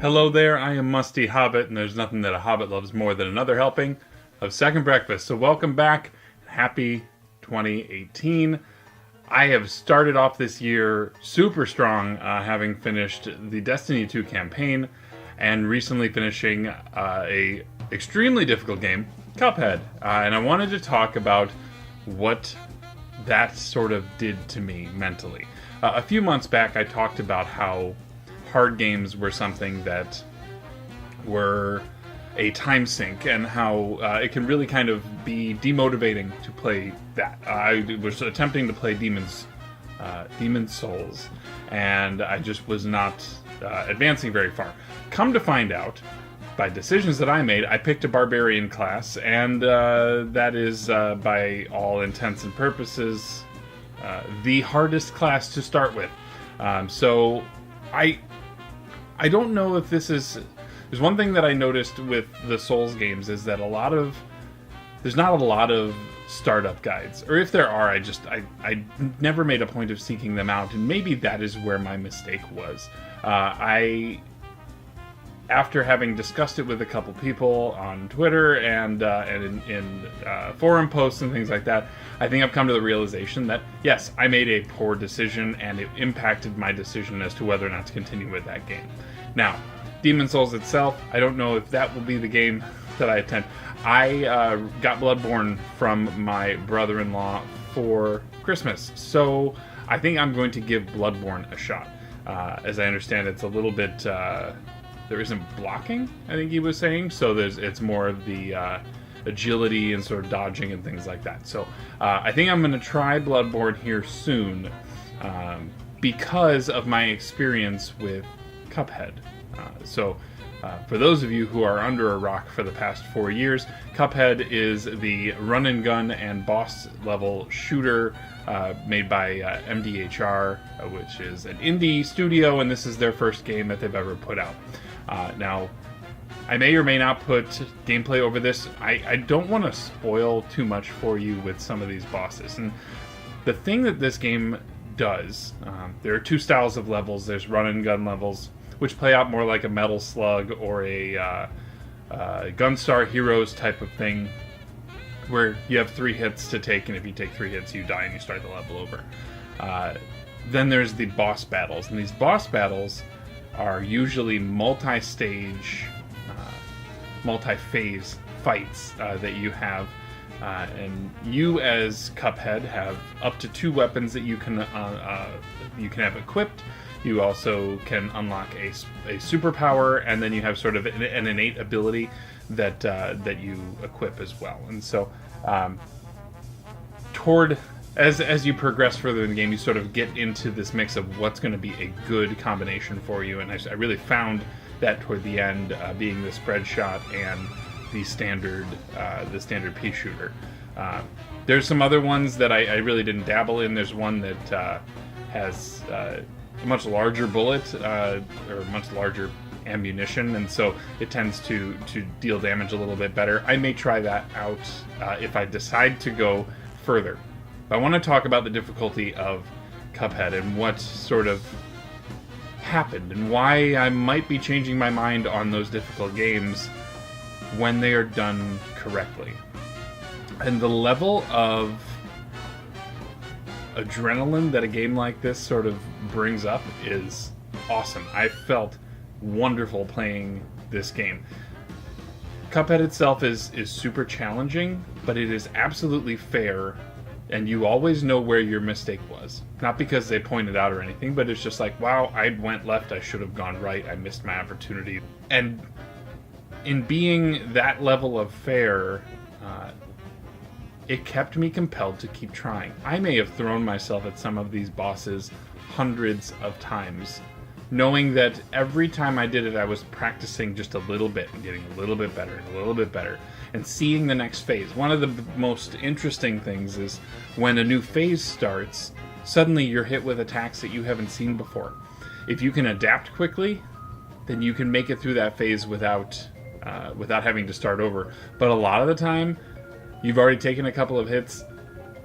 Hello there, I am Musty Hobbit, and there's nothing that a hobbit loves more than another helping of second breakfast. So welcome back, happy 2018. I have started off this year super strong, having finished the Destiny 2 campaign, and recently finishing a extremely difficult game, Cuphead. And I wanted to talk about what that sort of did to me mentally. A few months back, I talked about how hard games were something that were a time sink, and how it can really kind of be demotivating to play that. I was attempting to play Demon's Souls, and I just was not advancing very far. Come to find out, by decisions that I made, I picked a barbarian class, and that is, by all intents and purposes, the hardest class to start with. So I don't know if this is... There's one thing that I noticed with the Souls games is that there's not a lot of startup guides. Or if there are, I never made a point of seeking them out, and maybe that is where my mistake was. After having discussed it with a couple people on Twitter and in forum posts and things like that, I think I've come to the realization that, yes, I made a poor decision, and it impacted my decision as to whether or not to continue with that game. Now, Demon's Souls itself, I don't know if that will be the game that I attempt. I got Bloodborne from my brother-in-law for Christmas, so I think I'm going to give Bloodborne a shot. As I understand, it's a little bit... there isn't blocking, I think he was saying, so it's more of the agility and sort of dodging and things like that. So I think I'm going to try Bloodborne here soon, because of my experience with Cuphead. For those of you who are under a rock for the past 4 years, Cuphead is the run and gun and boss level shooter made by MDHR, which is an indie studio, and this is their first game that they've ever put out. Now, I may or may not put gameplay over this. I don't want to spoil too much for you with some of these bosses. And the thing that this game does, there are two styles of levels. There's run and gun levels, which play out more like a Metal Slug or a Gunstar Heroes type of thing, where you have 3 hits to take, and if you take 3 hits, you die and you start the level over. Then there's the boss battles, and these boss battles are usually multi-stage, multi-phase fights that you have. And you, as Cuphead, have up to 2 weapons that you can have equipped. You also can unlock a superpower, and then you have sort of an innate ability that you equip as well. And so, as you progress further in the game, you sort of get into this mix of what's going to be a good combination for you. And I really found that toward the end, being the spread shot and the standard pea shooter. There's some other ones that I really didn't dabble in. There's one that has a much larger bullet, or much larger ammunition, and so it tends to deal damage a little bit better. I may try that out if I decide to go further. But I want to talk about the difficulty of Cuphead and what sort of happened and why I might be changing my mind on those difficult games when they are done correctly. And the level of adrenaline that a game like this sort of brings up is awesome. I felt wonderful playing this game. Cuphead itself is super challenging, but it is absolutely fair, and you always know where your mistake was. Not because they pointed out or anything, but it's just like, wow, I went left, I should have gone right, I missed my opportunity. And in being that level of fair, it kept me compelled to keep trying. I may have thrown myself at some of these bosses hundreds of times, knowing that every time I did it, I was practicing just a little bit and getting a little bit better and a little bit better, and seeing the next phase. One of the most interesting things is when a new phase starts, suddenly you're hit with attacks that you haven't seen before. If you can adapt quickly, then you can make it through that phase without having to start over. But a lot of the time, you've already taken a couple of hits,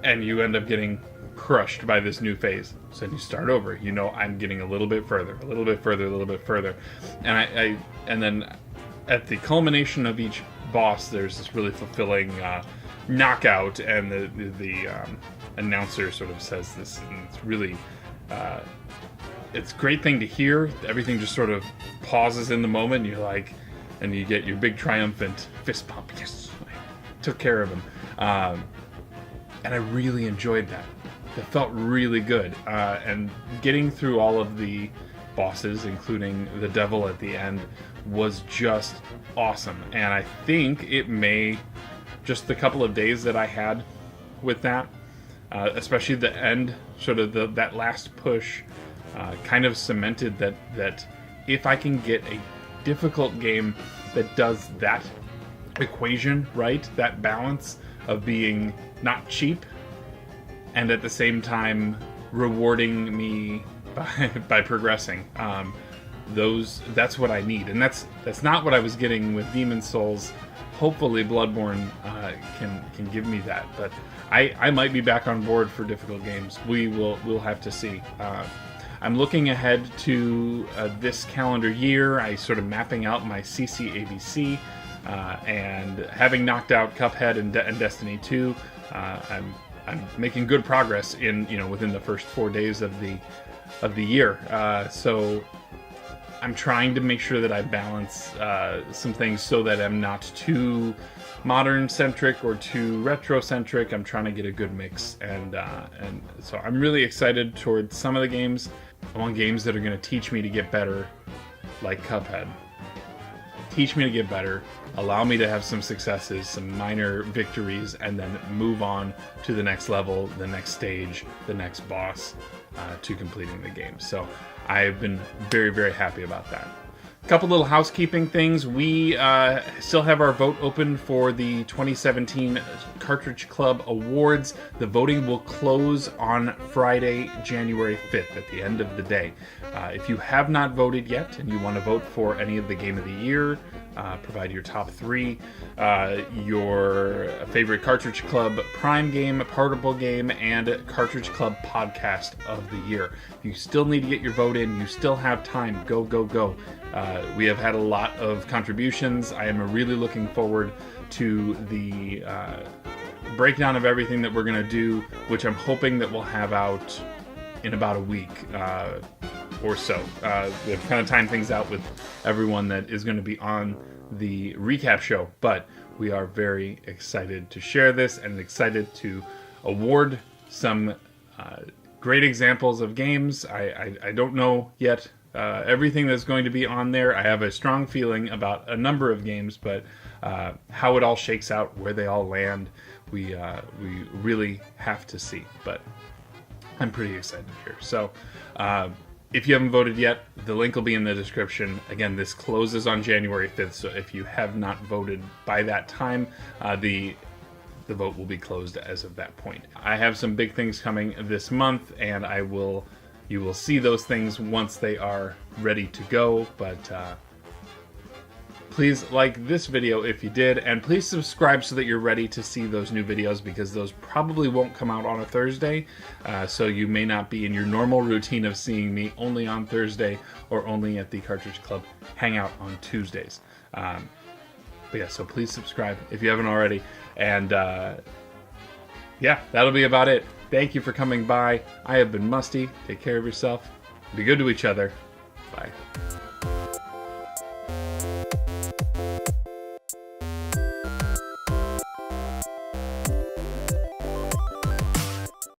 and you end up getting crushed by this new phase. So then you start over. You know, I'm getting a little bit further, a little bit further, a little bit further. And and then at the culmination of each boss, there's this really fulfilling knockout, and the announcer sort of says this, and it's really it's a great thing to hear. Everything just sort of pauses in the moment. You're like, and you get your big triumphant fist pump. Yes, I took care of him. And I really enjoyed that. It felt really good. And getting through all of the bosses, including the devil at the end, was just awesome. And I think it may, just the couple of days that I had with that, especially the end, sort of that last push, kind of cemented that if I can get a difficult game that does that equation right, that balance of being not cheap and at the same time rewarding me by progressing, that's what I need, and that's not what I was getting with Demon's Souls. Hopefully Bloodborne can give me that, but I might be back on board for difficult games. We'll have to see. I'm looking ahead to this calendar year. I sort of mapping out my CCABC, and having knocked out Cuphead and Destiny 2, I'm making good progress in within the first 4 days of the year. So I'm trying to make sure that I balance some things so that I'm not too modern centric or too retro centric. I'm trying to get a good mix, and so I'm really excited towards some of the games. I want games that are going to teach me to get better, like Cuphead. Teach me to get better, allow me to have some successes, some minor victories, and then move on to the next level, the next stage, the next boss, to completing the game. So I've been very, very happy about that. A couple little housekeeping things. We still have our vote open for the 2017 Cartridge Club Awards. The voting will close on Friday, January 5th at the end of the day. If you have not voted yet and you want to vote for any of the Game of the Year, provide your top 3, your favorite Cartridge Club Prime game, portable game, and Cartridge Club podcast of the year. You still need to get your vote in. You still have time. Go, go, go. We have had a lot of contributions. I am really looking forward to the breakdown of everything that we're going to do, which I'm hoping that we'll have out in about a week or so. We've kind of timed things out with everyone that is going to be on the recap show, but we are very excited to share this and excited to award some great examples of games. I don't know yet everything that's going to be on there. I have a strong feeling about a number of games, but how it all shakes out, where they all land, we really have to see. But I'm pretty excited here. So if you haven't voted yet, the link will be in the description. Again, this closes on January 5th, so if you have not voted by that time, the vote will be closed as of that point. I have some big things coming this month, and you will see those things once they are ready to go, but please like this video if you did, and please subscribe so that you're ready to see those new videos, because those probably won't come out on a Thursday, so you may not be in your normal routine of seeing me only on Thursday or only at the Cartridge Club Hangout on Tuesdays. But yeah, so please subscribe if you haven't already, and yeah, that'll be about it. Thank you for coming by. I have been Musty. Take care of yourself. Be good to each other. Bye.